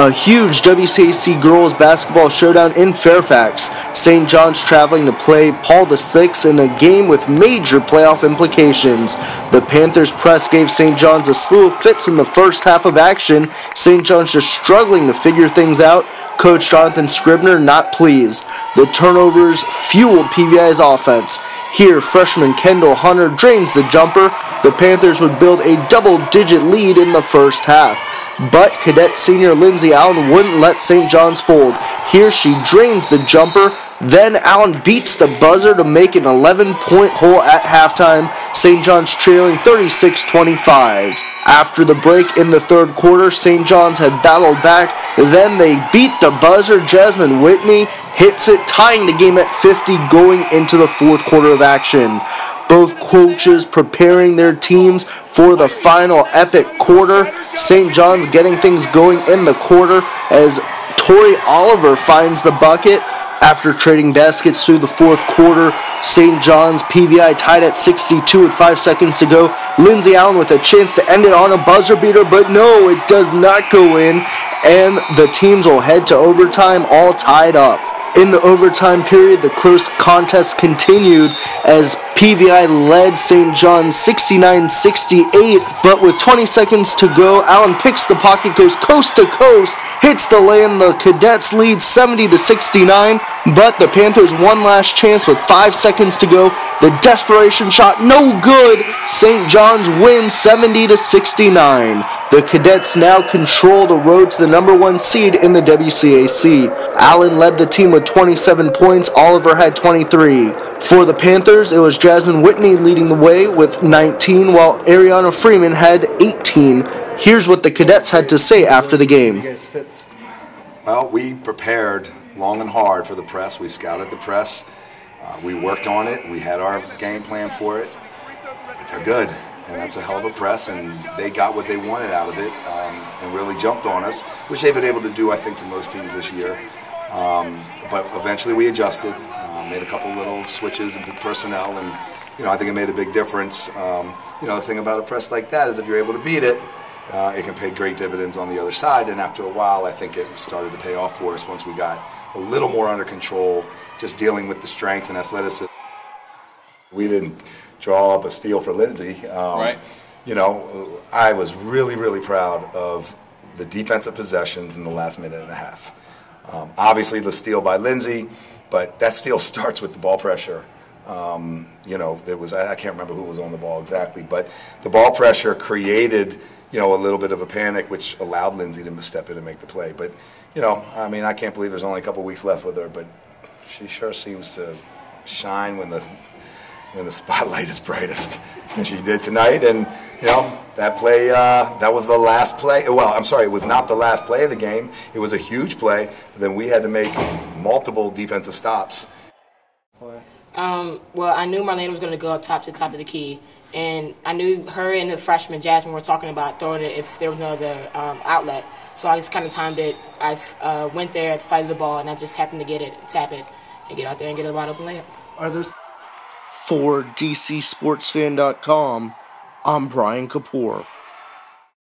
A huge WCAC girls basketball showdown in Fairfax. St. John's traveling to play Paul VI in a game with major playoff implications. The Panthers press gave St. John's a slew of fits in the first half of action. St. John's just struggling to figure things out. Coach Jonathan Scribner not pleased. The turnovers fueled PVI's offense. Here, freshman Kendall Hunter drains the jumper. The Panthers would build a double-digit lead in the first half. But cadet senior Lindsay Allen wouldn't let St. John's fold. Here she drains the jumper. Then Allen beats the buzzer to make an 11-point hole at halftime. St. John's trailing 36-25. After the break in the third quarter, St. John's had battled back. Then they beat the buzzer. Jasmine Whitney hits it, tying the game at 50 going into the fourth quarter of action. Both coaches preparing their teams for the final epic quarter. St. John's getting things going in the quarter as Tori Oliver finds the bucket. After trading baskets through the fourth quarter, St. John's PVI tied at 62 with 5 seconds to go. Lindsay Allen with a chance to end it on a buzzer beater, but no, it does not go in, and the teams will head to overtime all tied up. In the overtime period, the close contest continued as PVI led St. John's 69-68, but with 20 seconds to go, Allen picks the pocket, goes coast to coast, hits the lay, and the Cadets lead 70-69, but the Panthers one last chance with 5 seconds to go. The desperation shot, no good. St. John's wins 70-69. The Cadets now control the road to the number 1 seed in the WCAC. Allen led the team with 27 points. Oliver had 23. For the Panthers, it was Jasmine Whitney leading the way with 19, while Ariana Freeman had 18. Here's what the Cadets had to say after the game. Well, we prepared long and hard for the press. We scouted the press. We worked on it. We had our game plan for it. But they're good, and that's a hell of a press, and they got what they wanted out of it and really jumped on us, which they've been able to do, I think, to most teams this year. But eventually we adjusted, made a couple little switches in personnel, and I think it made a big difference. The thing about a press like that is if you're able to beat it, it can pay great dividends on the other side, and after a while I think it started to pay off for us once we got a little more under control, just dealing with the strength and athleticism. We didn't draw up a steal for Lindsay. Right. I was really, really proud of the defensive possessions in the last minute and a half. Obviously the steal by Lindsay, but that steal starts with the ball pressure. There was, I can't remember who was on the ball exactly, but the ball pressure created, a little bit of a panic, which allowed Lindsay to step in and make the play. But, I can't believe there's only a couple weeks left with her, but she sure seems to shine when the spotlight is brightest. And she did tonight, and, that play, that was the last play. Well, I'm sorry, it was not the last play of the game. It was a huge play. Then we had to make multiple defensive stops. Well, I knew Marlene was going to go up top to the top of the key, and I knew her and the freshman Jasmine were talking about throwing it if there was no other outlet. So I just kind of timed it. I went there, fighted the ball, and I just happened to get it, tap it, and get out there and get a wide open layup. For DCSportsfan.com, I'm Brian Kapoor.